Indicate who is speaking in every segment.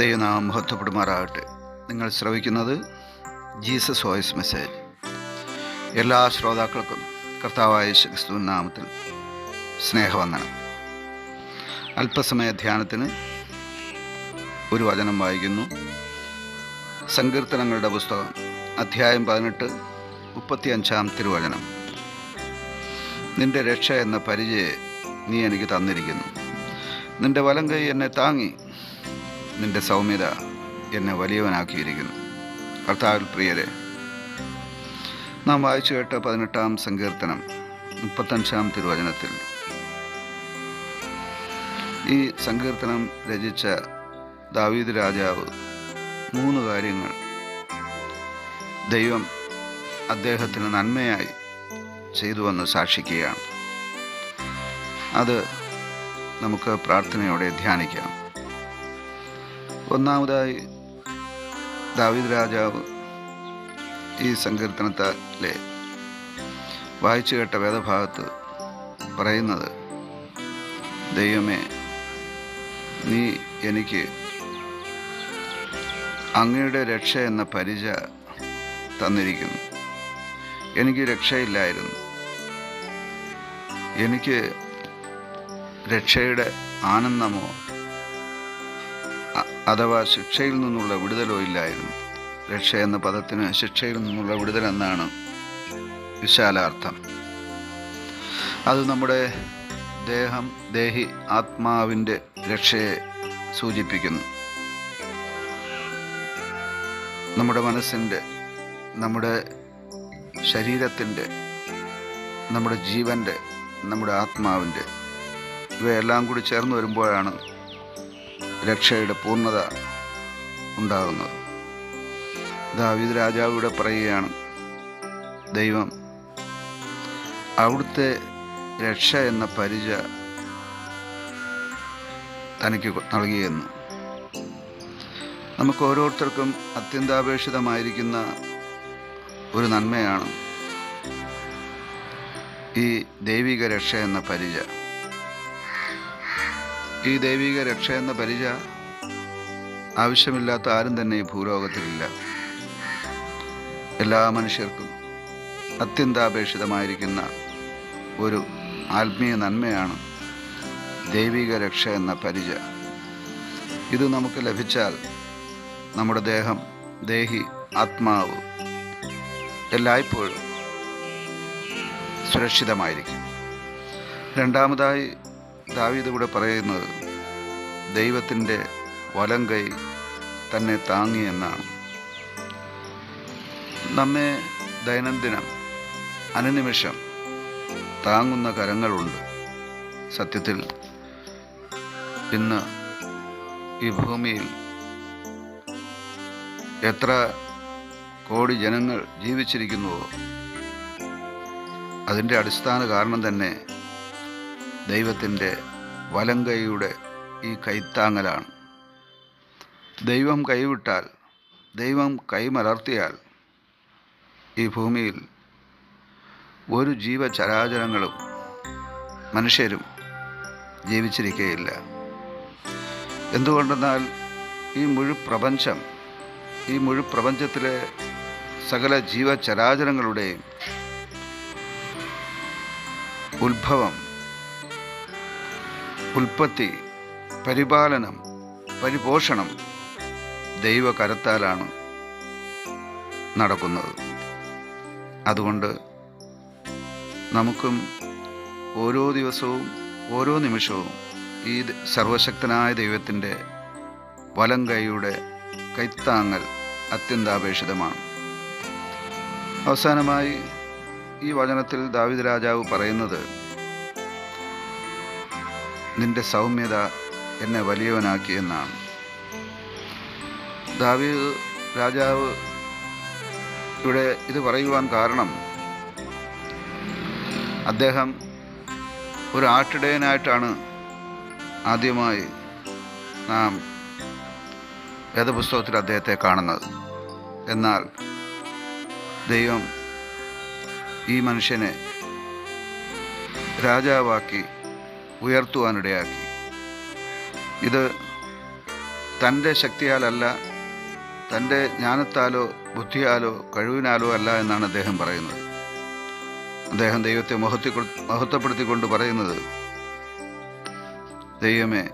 Speaker 1: ദൈവനാമം മഹത്വപ്പെടുമാറാകട്ടെ. നിങ്ങൾ ശ്രവിക്കുന്നത് Jesus voice message. എല്ലാ ശ്രോതാക്കൾക്കും കർത്താവായ യേശു ക്രിസ്തുവിൻ നാമത്തിൽ സ്നേഹവന്ദനം. അല്പസമയ ധ്യാനത്തിന് ഒരു വചനം വായിക്കുന്നു. സങ്കീർത്തനങ്ങളുടെ പുസ്തകം അധ്യായം 18 35 തിരുവചനം. നിന്റെ രക്ഷ എന്ന പരിചയെ നീ എനിക്ക് തന്നിരിക്കുന്നു. നിന്റെ വലം കൈ എന്നെ താങ്ങി, നിന്റെ സൗമ്യത എന്നെ വലിയവനാക്കിയിരിക്കുന്നു. കർത്താവിൽ പ്രിയരെ, നാം വായിച്ചു കേട്ട 18-ാം സങ്കീർത്തനം 35-ാം തിരുവചനത്തിൽ ഈ സങ്കീർത്തനം രചിച്ച ദാവീദ് രാജാവ് 3 കാര്യങ്ങൾ ദൈവം അദ്ദേഹത്തിന് നന്മയായി ചെയ്തുവെന്ന് സാക്ഷിക്കുകയാണ്. അത് നമുക്ക് പ്രാർത്ഥനയോടെ ധ്യാനിക്കാം. ഒന്നാമതായി, ദാവീദ് രാജാവ് ഈ സങ്കീർത്തനത്തിലെ വായിച്ചു കേട്ട വേദഭാഗത്ത് പറയുന്നത്, ദൈവമേ, നീ എനിക്ക് അങ്ങയുടെ രക്ഷ എന്ന പരിച തന്നിരിക്കുന്നു. എനിക്ക് രക്ഷയില്ലായിരുന്നു. എനിക്ക് രക്ഷയുടെ ആനന്ദമോ അഥവാ ശിക്ഷയിൽ നിന്നുള്ള വിടുതലോ ഇല്ലായിരുന്നു. രക്ഷ എന്ന പദത്തിന് ശിക്ഷയിൽ നിന്നുള്ള വിടുതൽ എന്നാണ് വിശാലാർത്ഥം. അത് നമ്മുടെ ആത്മാവിൻ്റെ രക്ഷയെ സൂചിപ്പിക്കുന്നു. നമ്മുടെ മനസ്സിൻ്റെ, നമ്മുടെ ശരീരത്തിൻ്റെ, നമ്മുടെ ജീവൻ്റെ, നമ്മുടെ ആത്മാവിൻ്റെ ഇവയെല്ലാം കൂടി ചേർന്ന് വരുമ്പോഴാണ് രക്ഷയുടെ പൂർണ്ണത ഉണ്ടാകുന്നത്. ദാവീദ് രാജാവ് ഇവിടെ പറയുകയാണ്, ദൈവം അവിടുത്തെ രക്ഷ എന്ന പരിച തനിക്ക് നൽകിയെന്ന്. നമുക്ക് ഓരോരുത്തർക്കും അത്യന്താപേക്ഷിതമായിരിക്കുന്ന ഒരു നന്മയാണ് ഈ ദൈവിക രക്ഷ എന്ന പരിച. ഈ ദൈവിക രക്ഷ എന്ന പരിച ആവശ്യമില്ലാത്ത ആരും തന്നെ ഈ ഭൂലോകത്തിലില്ല. എല്ലാ മനുഷ്യർക്കും അത്യന്താപേക്ഷിതമായിരിക്കുന്ന ഒരു ആത്മീയ നന്മയാണ് ദൈവിക രക്ഷ എന്ന പരിച. ഇത് നമുക്ക് ലഭിച്ചാൽ നമ്മുടെ ആത്മാവ് എല്ലായ്പ്പോഴും സുരക്ഷിതമായിരിക്കും. രണ്ടാമതായി ദാവീദ് ഇവിടെ പറയുന്നത്, ദൈവത്തിൻ്റെ വലം കൈ തന്നെ താങ്ങി എന്നാണ്. നമ്മെ ദൈനംദിനം അനുനിമിഷം താങ്ങുന്ന കരങ്ങളുണ്ട്. സത്യത്തിൽ ഇന്ന് ഈ ഭൂമിയിൽ എത്ര കോടി ജനങ്ങൾ ജീവിച്ചിരിക്കുന്നുവോ അതിൻ്റെ അടിസ്ഥാന കാരണം തന്നെ ദൈവത്തിൻ്റെ വലം കൈയുടെ ഈ കൈത്താങ്ങലാണ്. ദൈവം കൈവിട്ടാൽ, ദൈവം കൈമലർത്തിയാൽ ഈ ഭൂമിയിൽ ഒരു ജീവചരാചരങ്ങളും മനുഷ്യരും ജീവിച്ചിരിക്കുകയില്ല. എന്തുകൊണ്ടെന്നാൽ ഈ മുഴുപ്രപഞ്ചത്തിലെ സകല ജീവചരാചരങ്ങളുടെയും ഉത്ഭവം, ഉൽപ്പത്തി, പരിപാലനം, പരിപോഷണം ദൈവകരത്താലാണ് നടക്കുന്നത്. അതുകൊണ്ട് നമുക്കും ഓരോ ദിവസവും ഓരോ നിമിഷവും ഈ സർവശക്തനായ ദൈവത്തിൻ്റെ വലം കൈയുടെ കൈത്താങ്ങൽ അത്യന്താപേക്ഷിതമാണ്. അവസാനമായി ഈ വചനത്തിൽ ദാവീദ് രാജാവ് പറയുന്നത്, നിന്റെ സൗമ്യത എന്നെ വലിയവനാക്കി എന്നാണ്. ദാവീദ് രാജാവ് ഇവിടെ ഇത് പറയുവാൻ കാരണം, അദ്ദേഹം ഒരു ആട്ടിടയനായിട്ടാണ് ആദ്യമായി നാം വേദപുസ്തകത്തിൽ അദ്ദേഹത്തെ കാണുന്നത്. എന്നാൽ ദൈവം ഈ മനുഷ്യനെ രാജാവാക്കി ഉയർത്തുവാനിടയാക്കി. ഇത് തൻ്റെ ശക്തിയാലല്ല, തൻ്റെ ജ്ഞാനത്താലോ ബുദ്ധിയാലോ കഴിവിനാലോ അല്ല എന്നാണ് അദ്ദേഹം പറയുന്നത്. അദ്ദേഹം ദൈവത്തെ മഹത്വപ്പെടുത്തിക്കൊണ്ട് പറയുന്നത്, ദൈവമേ,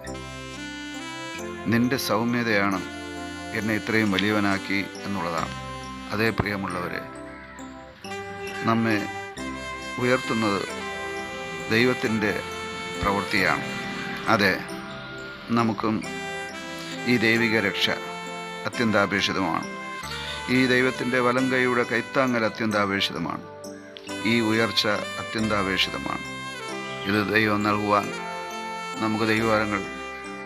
Speaker 1: നിൻ്റെ സൗമ്യതയാണ് എന്നെ ഇത്രയും വലിയവനാക്കി എന്നുള്ളതാണ്. അതേ പ്രിയമുള്ളവരെ, നമ്മെ ഉയർത്തുന്നത് ദൈവത്തിൻ്റെ പ്രവൃത്തിയാണ്. അതെ, നമുക്കും ഈ ദൈവിക രക്ഷ അത്യന്താപേക്ഷിതമാണ്. ഈ ദൈവത്തിൻ്റെ വലം കൈയുടെ കൈത്താങ്ങൽ അത്യന്താപേക്ഷിതമാണ്. ഈ ഉയർച്ച അത്യന്താപേക്ഷിതമാണ്. ഇത് ദൈവം നൽകുവാൻ നമുക്ക് ദൈവവരങ്ങൾ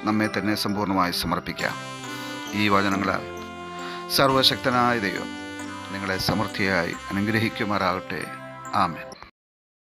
Speaker 1: നമ്മെ തന്നെ സമ്പൂർണ്ണമായി സമർപ്പിക്കാം. ഈ വചനങ്ങളാൽ സർവശക്തനായ ദൈവം നിങ്ങളെ സമൃദ്ധിയായി അനുഗ്രഹിക്കുമാറാകട്ടെ. ആമേൻ.